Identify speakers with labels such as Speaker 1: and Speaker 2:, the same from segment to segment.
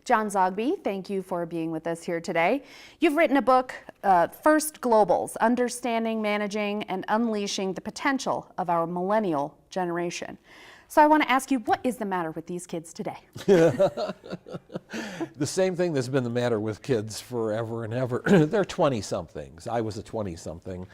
Speaker 1: John Zogby, thank you for being with us here today. You've written a book, First Globals, Understanding, Managing, and Unleashing the Potential of Our Millennial Generation. So I want to ask you, what is the matter with these kids today?
Speaker 2: The same thing that's been the matter with kids forever and ever. They're 20-somethings. I was a 20-something.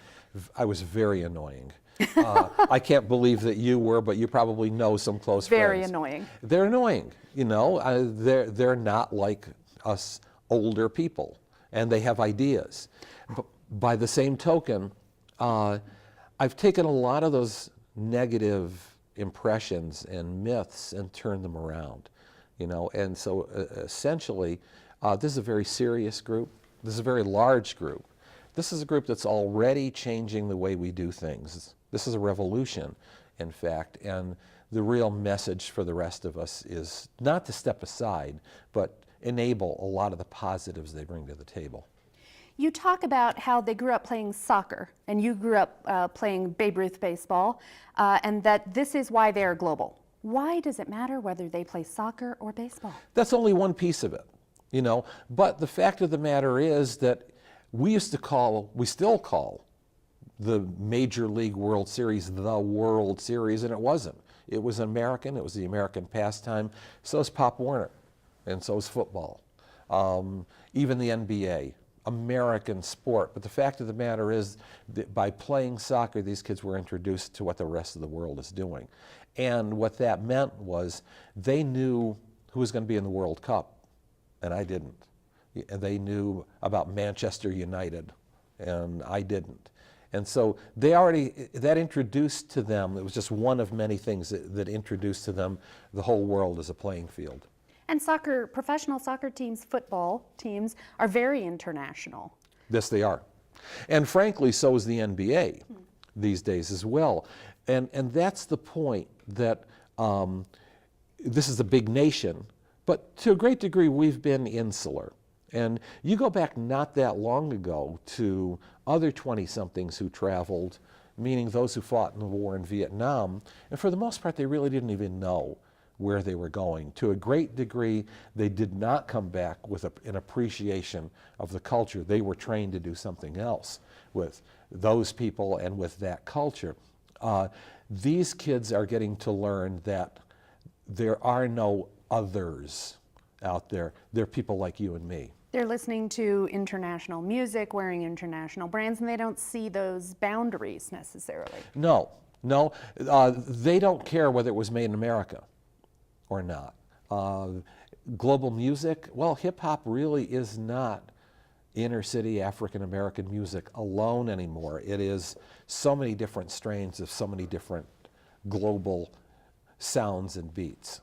Speaker 2: I was very annoying. I can't believe that you were, but you probably know some close friends.
Speaker 1: Very annoying.
Speaker 2: They're annoying, you know. They're not like us older people, and they have ideas. But by the same token, I've taken a lot of those negative impressions and myths and turned them around, you know. And so essentially, this is a very serious group. This is a very large group. This is a group that's already changing the way we do things. This is a revolution, in fact, and the real message for the rest of us is not to step aside, but enable a lot of the positives they bring to the table.
Speaker 1: You talk about how they grew up playing soccer, and you grew up playing Babe Ruth baseball, and that this is why they are global. Why does it matter whether they play soccer or baseball?
Speaker 2: That's only one piece of it, you know, but the fact of the matter is that we still call the Major League World Series the World Series, and it wasn't. It was American, it was the American pastime. So is Pop Warner, and so is football. Even the NBA, American sport. But the fact of the matter is that by playing soccer, these kids were introduced to what the rest of the world is doing. And what that meant was they knew who was going to be in the World Cup, and I didn't. And they knew about Manchester United, and I didn't. And so that introduced to them, it was just one of many things that introduced to them the whole world as a playing field.
Speaker 1: And professional soccer teams, football teams, are very international.
Speaker 2: Yes, they are. And frankly, so is the NBA these days as well. And that's the point, that this is a big nation, but to a great degree we've been insular. And you go back not that long ago to other 20-somethings who traveled, meaning those who fought in the war in Vietnam, and for the most part they really didn't even know where they were going. To a great degree, they did not come back with an appreciation of the culture. They were trained to do something else with those people and with that culture. These kids are getting to learn that there are no others out there. They're people like you and me.
Speaker 1: They're listening to international music, wearing international brands, and they don't see those boundaries necessarily.
Speaker 2: No. They don't care whether it was made in America or not. Global music, well, hip-hop really is not inner-city African-American music alone anymore. It is so many different strains of so many different global sounds and beats.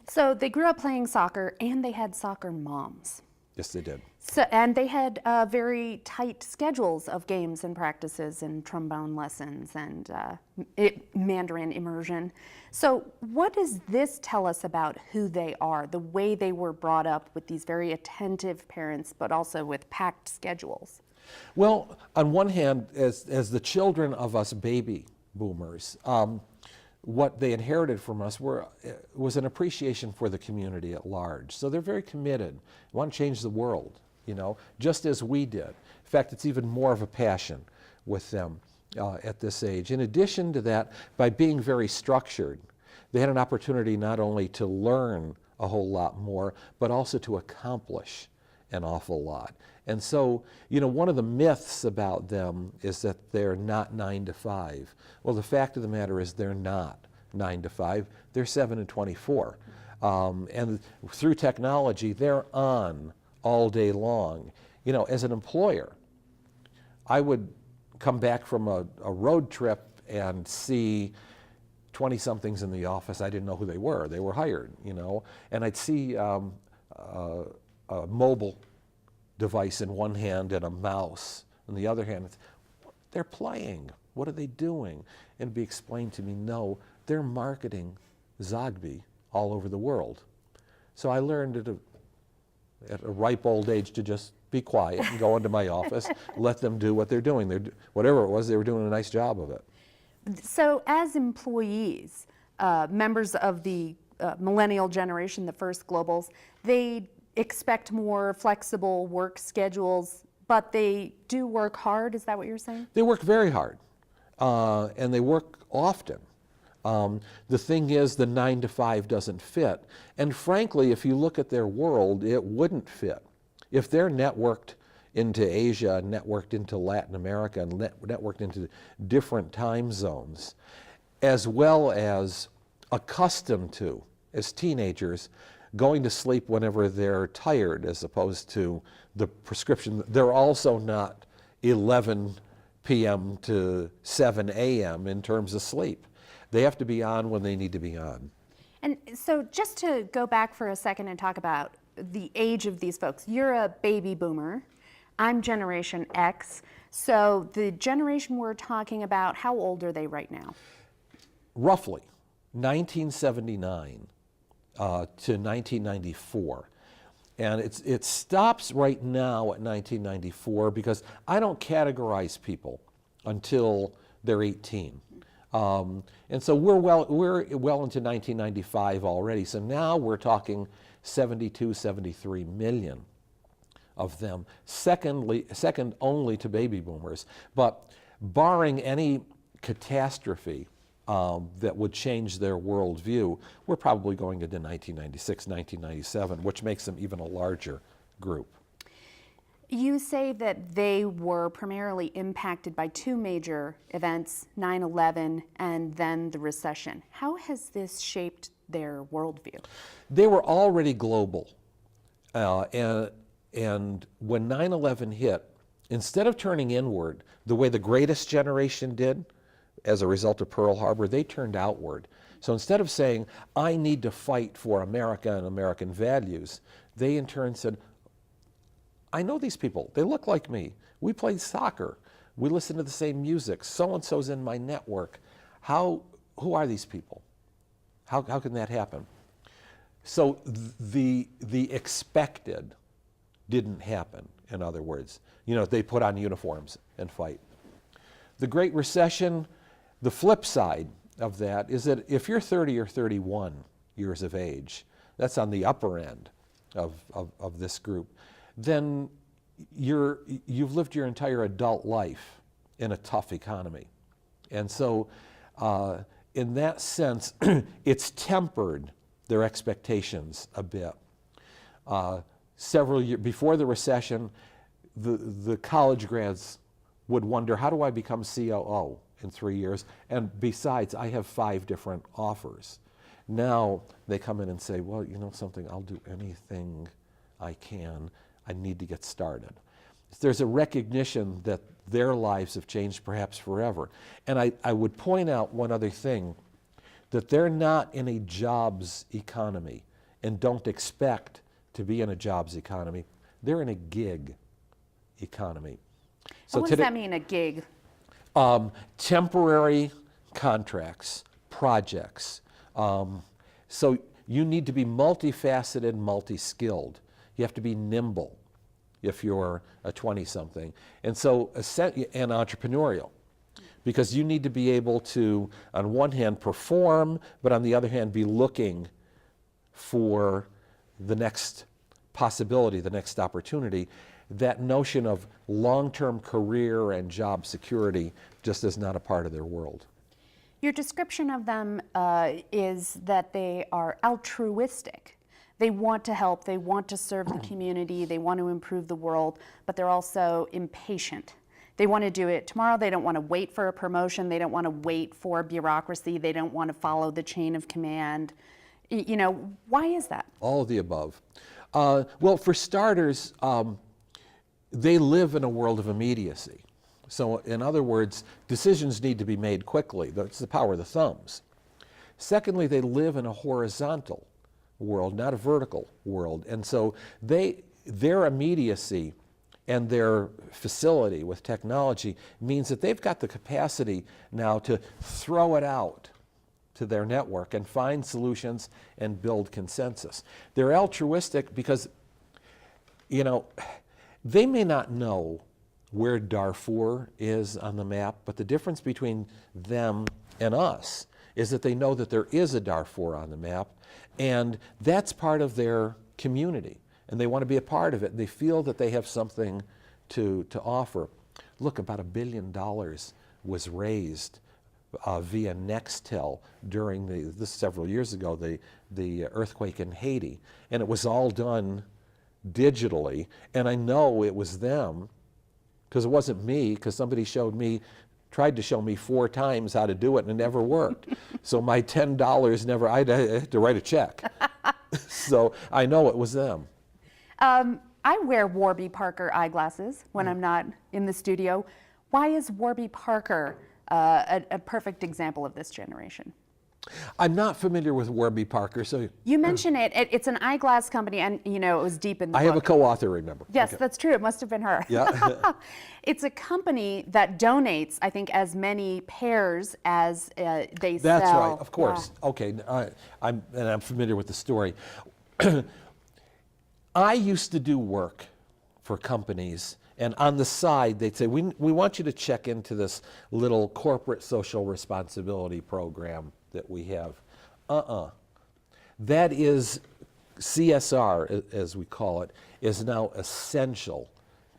Speaker 1: So they grew up playing soccer, and they had soccer moms.
Speaker 2: Yes, they did.
Speaker 1: So, and they had very tight schedules of games and practices and trombone lessons and Mandarin immersion. So what does this tell us about who they are, the way they were brought up with these very attentive parents, but also with packed schedules?
Speaker 2: Well, on one hand, as the children of us baby boomers, what they inherited from us was an appreciation for the community at large. So they're very committed, want to change the world, you know, just as we did. In fact, it's even more of a passion with them at this age. In addition to that, by being very structured, they had an opportunity not only to learn a whole lot more, but also to accomplish an awful lot. And so, you know, one of the myths about them is that they're not 9 to 5. Well, the fact of the matter is they're not 9 to 5. They're 7 to 24. And through technology, they're on all day long. You know, as an employer, I would come back from a road trip and see 20-somethings in the office. I didn't know who they were. They were hired, you know. And I'd see a mobile device in one hand and a mouse in the other hand. They're playing. What are they doing? And it'd be explained to me, no, they're marketing Zogby all over the world. So I learned at a ripe old age to just be quiet and go into my office, let them do what they're doing. Whatever it was, they were doing a nice job of it.
Speaker 1: So as employees, members of the millennial generation, the first globals, they expect more flexible work schedules, but they do work hard. Is that what you're saying?
Speaker 2: They work very hard, and they work often. The thing is, the 9 to 5 doesn't fit. And frankly, if you look at their world, it wouldn't fit. If they're networked into Asia, networked into Latin America, and networked into different time zones, as well as accustomed to, as teenagers, going to sleep whenever they're tired, as opposed to the prescription. They're also not 11 p.m. to 7 a.m. in terms of sleep. They have to be on when they need to be on.
Speaker 1: And so just to go back for a second and talk about the age of these folks. You're a baby boomer. I'm Generation X. So the generation we're talking about, how old are they right now?
Speaker 2: Roughly 1979 to 1994. And it stops right now at 1994 because I don't categorize people until they're 18. And so we're well into 1995 already. So now we're talking 72, 73 million of them, second only to baby boomers. But barring any catastrophe that would change their worldview, we're probably going into 1996, 1997, which makes them even a larger group.
Speaker 1: You say that they were primarily impacted by two major events, 9/11 and then the recession. How has this shaped their worldview?
Speaker 2: They were already global. And when 9/11 hit, instead of turning inward the way the greatest generation did as a result of Pearl Harbor, they turned outward. So instead of saying, I need to fight for America and American values, they in turn said, I know these people. They look like me. We play soccer. We listen to the same music. So-and-so's in my network. Who are these people? How can that happen? So the expected didn't happen, in other words. You know, they put on uniforms and fight. The Great Recession, the flip side of that is that if you're 30 or 31 years of age, that's on the upper end of this group, then you've lived your entire adult life in a tough economy. And so in that sense, it's tempered their expectations a bit. Several years before the recession, the college grads would wonder, how do I become COO in 3 years? And besides, I have 5 different offers. Now they come in and say, well, you know something, I'll do anything I can. I need to get started. There's a recognition that their lives have changed perhaps forever. And I would point out one other thing, that they're not in a jobs economy and don't expect to be in a jobs economy. They're in a gig economy. So
Speaker 1: what does that mean, a gig?
Speaker 2: Temporary contracts, projects. So you need to be multifaceted, multi-skilled. You have to be nimble if you're a 20-something. And so, and entrepreneurial. Because you need to be able to, on one hand, perform, but on the other hand, be looking for the next possibility, the next opportunity. That notion of long-term career and job security just is not a part of their world.
Speaker 1: Your description of them is that they are altruistic. They want to help, they want to serve the community, they want to improve the world, but they're also impatient. They want to do it tomorrow. They don't want to wait for a promotion. They don't want to wait for bureaucracy. They don't want to follow the chain of command. You know, why is that?
Speaker 2: All of the above. Well, for starters, they live in a world of immediacy. So in other words, decisions need to be made quickly. That's the power of the thumbs. Secondly, they live in a horizontal world, not a vertical world. And so their immediacy and their facility with technology means that they've got the capacity now to throw it out to their network and find solutions and build consensus. They're altruistic because, you know, they may not know where Darfur is on the map, but the difference between them and us is that they know that there is a Darfur on the map, and that's part of their community. and they want to be a part of it. They feel that they have something to offer. Look, about $1 billion was raised via Nextel during this several years ago, the earthquake in Haiti. And it was all done digitally. And I know it was them, because it wasn't me, because somebody tried to show me 4 times how to do it, and it never worked. So my $10 never, I had to write a check. So I know it was them.
Speaker 1: I wear Warby Parker eyeglasses when I'm not in the studio. Why is Warby Parker a perfect example of this generation?
Speaker 2: I'm not familiar with Warby Parker, so
Speaker 1: You mention it. It's an eyeglass company, and you know it was deep in the
Speaker 2: I
Speaker 1: book.
Speaker 2: have a co-author, remember.
Speaker 1: Yes,
Speaker 2: Okay.
Speaker 1: that's true. It must have been her.
Speaker 2: Yeah.
Speaker 1: It's a company that donates, I think, as many pairs as they sell.
Speaker 2: That's right, of course.
Speaker 1: Yeah.
Speaker 2: Okay, I'm familiar with the story. I used to do work for companies, and on the side they'd say, we want you to check into this little corporate social responsibility program that we have. That is, CSR, as we call it, is now essential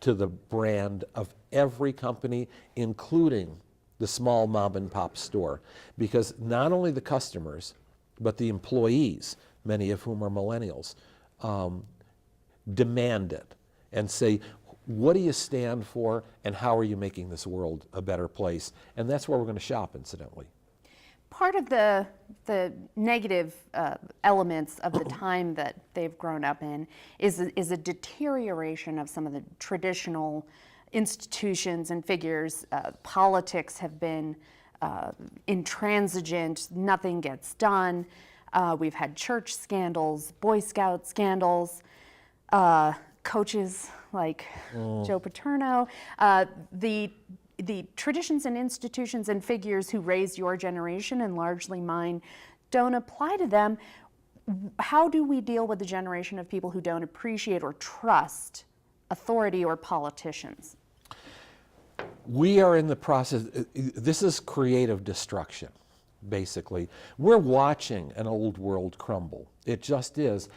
Speaker 2: to the brand of every company, including the small mom and pop store, because not only the customers, but the employees, many of whom are millennials, demand it and say, what do you stand for, and how are you making this world a better place? And that's where we're going to shop, incidentally.
Speaker 1: Part of the negative elements of the time that they've grown up in is a deterioration of some of the traditional institutions and figures. Politics have been intransigent. Nothing gets done. We've had church scandals, Boy Scout scandals, coaches like Joe Paterno. The traditions and institutions and figures who raised your generation and largely mine don't apply to them. How do we deal with the generation of people who don't appreciate or trust authority or politicians?
Speaker 2: We are in the process, this is creative destruction, basically. We're watching an old world crumble. It just is.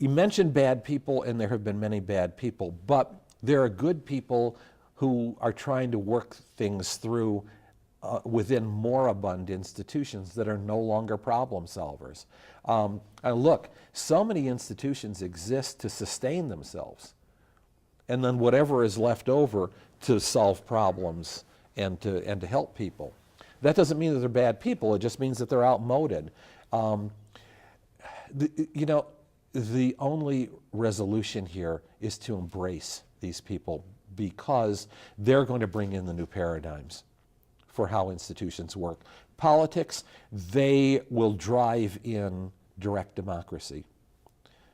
Speaker 2: You mentioned bad people, and there have been many bad people, but there are good people who are trying to work things through within moribund institutions that are no longer problem solvers. And look, so many institutions exist to sustain themselves, and then whatever is left over to solve problems and to help people. That doesn't mean that they're bad people, it just means that they're outmoded. The only resolution here is to embrace these people, because they're going to bring in the new paradigms for how institutions work. Politics, they will drive in direct democracy.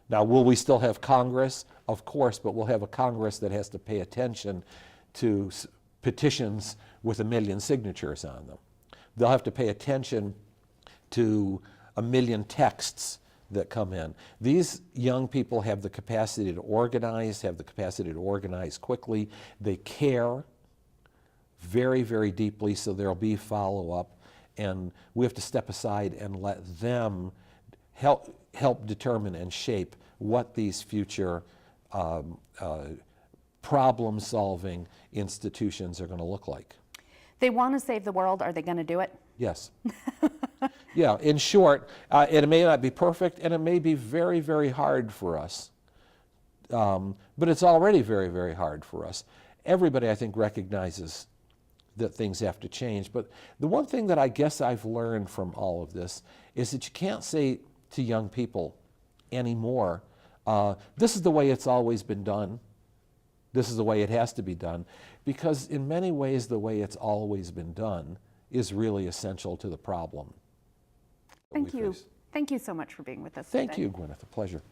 Speaker 2: Now, will we still have Congress? Of course, but we'll have a Congress that has to pay attention to petitions with 1 million signatures on them. They'll have to pay attention to 1 million texts that come in. These young people have the capacity to organize, quickly. They care very, very deeply, so there'll be follow-up, and we have to step aside and let them help determine and shape what these future problem-solving institutions are going to look like.
Speaker 1: They want to save the world. Are they going to do it?
Speaker 2: Yes. Yeah, in short, it may not be perfect, and it may be very, very hard for us. But it's already very, very hard for us. Everybody, I think, recognizes that things have to change. But the one thing that I guess I've learned from all of this is that you can't say to young people anymore, this is the way it's always been done. This is the way it has to be done. Because in many ways, the way it's always been done is really essential to the problem.
Speaker 1: Thank you. Thank you so much for being with us
Speaker 2: Thank
Speaker 1: today.
Speaker 2: you, Gwyneth. A pleasure.